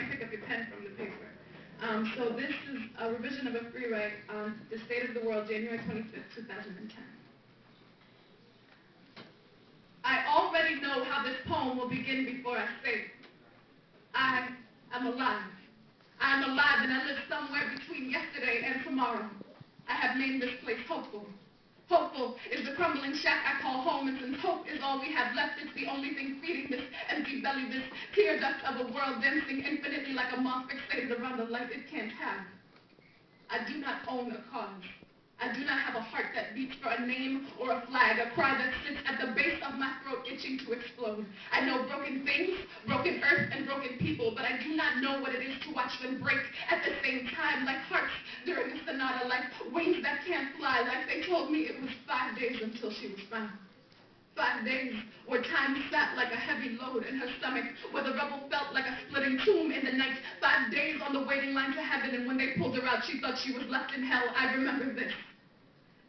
can't pick up your pen from the paper. So this is a revision of a free write on the state of the world, January 25th, 2010. I already know how this poem will begin before I say it. I am alive. I am alive, and I live somewhere between yesterday and tomorrow. I have named this place Hopeful. Hopeful is the crumbling shack I call home, and since hope is all we have left, it's the only thing feeding this empty belly, this tear duct of a world dancing infinitely like a moth fixated around a light it can't have. I do not own a cause. I do not have a heart that beats for a name or a flag, a cry that sits at the base of my throat itching to explode. I know broken things, broken earth, and broken people, but I do not know what it is to watch them break at the same time, like hearts during a sonata, like wings that can't fly, like they told me it was 5 days until she was found. 5 days where time sat like a heavy load in her stomach, where the rubble felt like a splitting tomb in the night. 5 days on the waiting line to heaven, and when they pulled her out, she thought she was left in hell. I remember this.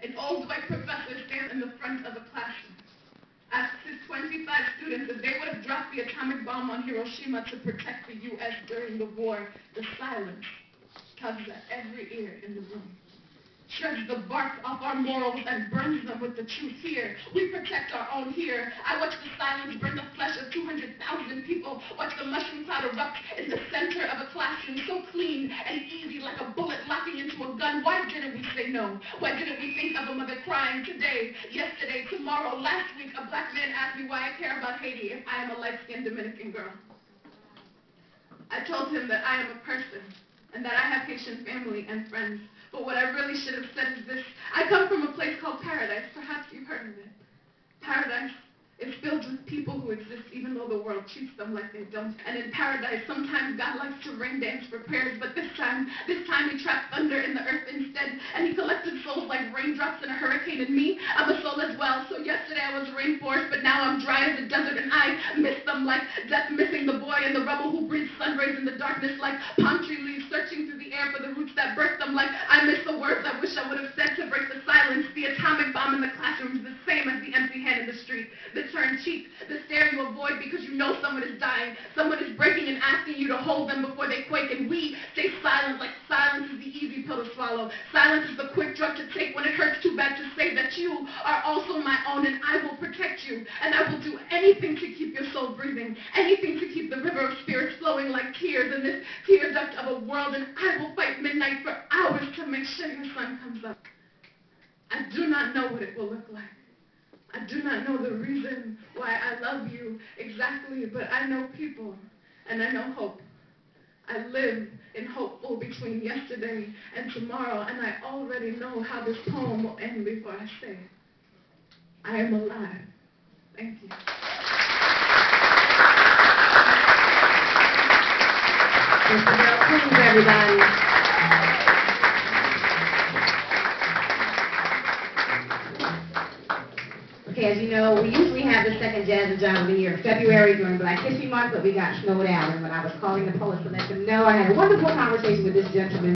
An old white professor stands in the front of a classroom, asks his 25 students if they would have dropped the atomic bomb on Hiroshima to protect the U.S. during the war. The silence tugs at every ear in the room, shreds the bark off our morals and burns them with the truth here. We protect our own here. I watch the silence burn the flesh of 200,000 people, watch the mushroom cloud erupt in the center of a classroom, so clean and easy like a bullet locking into a gun. Why didn't we say no? Why didn't we think of a mother crying today, yesterday, tomorrow? Last week, a black man asked me why I care about Haiti if I am a light-skinned Dominican girl. I told him that I am a person and that I have Haitian family and friends. But what I really should have said is this. I come from a place called Paradise. Perhaps you've heard of it. Paradise is filled with people who exist even though the world treats them like they don't. And in Paradise, sometimes God likes to rain dance for prayers, but this time he trapped thunder in the earth instead, and he collected souls like raindrops in a hurricane. And me, I'm a soul as well. So yesterday I was a rainforest, but now I'm dry as a desert, and I miss them like death missing the boy in the rubble who breathes sun rays in the darkness, like palm tree leaves searching through the air for the roots that birthed them, like I miss the words I wish I would have said to break the silence. The atomic bomb in the classroom is the same as the empty hand in the street, the turn cheek, the stare you avoid because you know someone is dying, someone is breaking and asking you to hold them before they quake, and we stay silent like silence is the easy pill to swallow. Silence is the quick drug to take when it hurts too bad to say that you are also my own, and I will protect you, and I will do anything to keep your soul breathing, anything to keep the river of spirits flowing like tears in this tear duct of a world, and I will fight midnight for hours to make sure your sun comes up. I do not know what it will look like. I do not know the reason why I love you exactly, but I know people, and I know hope. I live in hopeful between yesterday and tomorrow, and I already know how this poem will end before I say it. I am alive. Thank you. Please, everybody. Okay, as you know, we usually have the second Jazz and Jive of the year in February during Black History Month, but we got snowed out, and when I was calling the poets to let them know, I had a wonderful conversation with this gentleman.